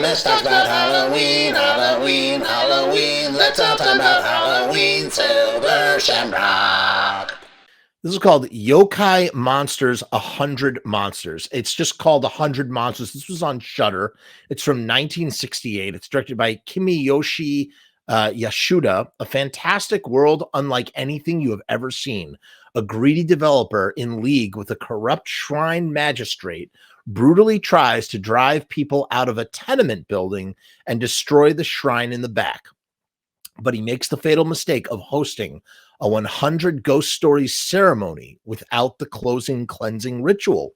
Frumess talks about Halloween, Halloween, Halloween. Let's all talk about Halloween, Silver Shamrock. This is called Yokai Monsters, 100 Monsters. It's just called 100 Monsters. This was on Shudder. It's from 1968. It's directed by Kimiyoshi Yasuda. A fantastic world unlike anything you have ever seen. A greedy developer in league with a corrupt shrine magistrate brutally tries to drive people out of a tenement building and destroy the shrine in the back. But he makes the fatal mistake of hosting a 100 ghost stories ceremony without the closing cleansing ritual,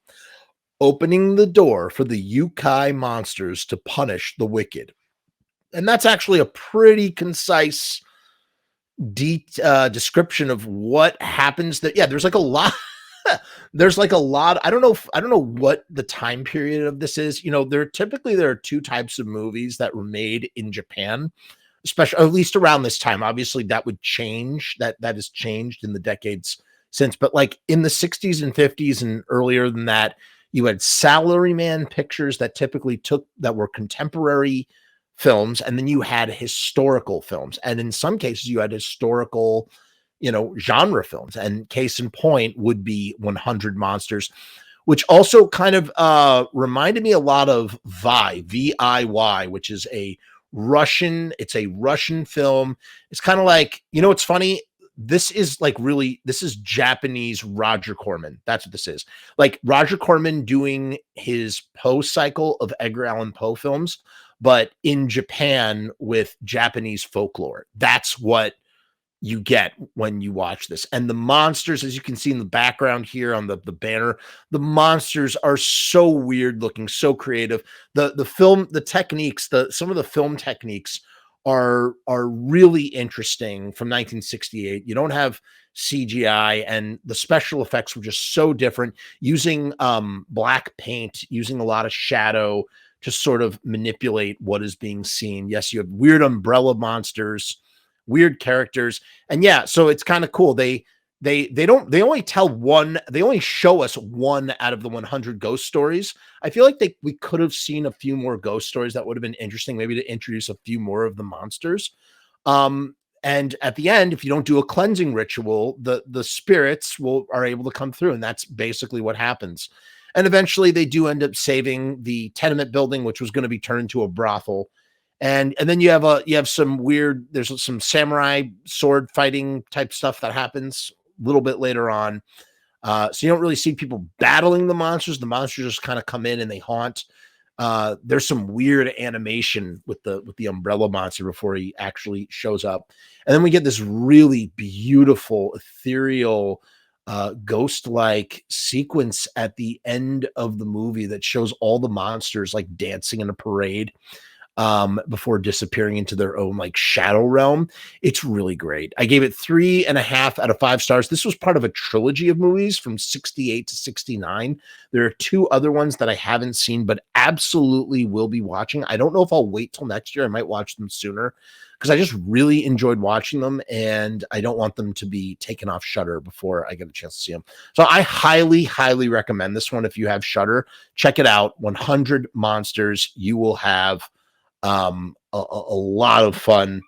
opening the door for the Yokai monsters to punish the wicked. And that's actually a pretty concise description of what happens. That there's like a lot. There's like a lot. I don't know what the time period of this is. There are two types of movies that were made in Japan, especially, or at least around this time. Obviously that would change. That has changed in the decades since, but like in the 60s and 50s and earlier than that, you had salaryman pictures that typically that were contemporary films, and then you had historical films, and in some cases you had historical genre films, and case in point would be 100 Monsters, which also kind of reminded me a lot of VIY, which is a Russian film. It's kind of like, it's funny, this is Japanese Roger Corman. That's what this is. Like Roger Corman doing his Poe cycle of Edgar Allan Poe films, but in Japan with Japanese folklore. That's what you get when you watch this. And the monsters, as you can see in the background here on the banner, the monsters are so weird looking, so creative. The film, the techniques, some of the film techniques are really interesting from 1968. You don't have CGI, and the special effects were just so different, using black paint, using a lot of shadow to sort of manipulate what is being seen. Yes, you have weird umbrella monsters, weird characters, and so it's kind of cool. They only show us one out of the 100 ghost stories. I feel like we could have seen a few more ghost stories that would have been interesting, maybe to introduce a few more of the monsters. And at the end, if you don't do a cleansing ritual, the spirits are able to come through, and that's basically what happens. And eventually they do end up saving the tenement building, which was going to be turned into a brothel. And then you have some weird, there's some samurai sword fighting type stuff that happens a little bit later on. So you don't really see people battling the monsters. The monsters just kind of come in and they haunt. There's some weird animation with the umbrella monster before he actually shows up. And then we get this really beautiful, ethereal, ghost-like sequence at the end of the movie that shows all the monsters like dancing in a parade before disappearing into their own like shadow realm. It's really great. I gave it 3.5 out of 5 stars. This was part of a trilogy of movies from 68 to 69. There are 2 other ones that I haven't seen, but absolutely will be watching. I don't know if I'll wait till next year. I might watch them sooner, because I just really enjoyed watching them, and I don't want them to be taken off Shudder before I get a chance to see them. So I highly, highly recommend this one. If you have Shudder, check it out. 100 Monsters. You will have a lot of fun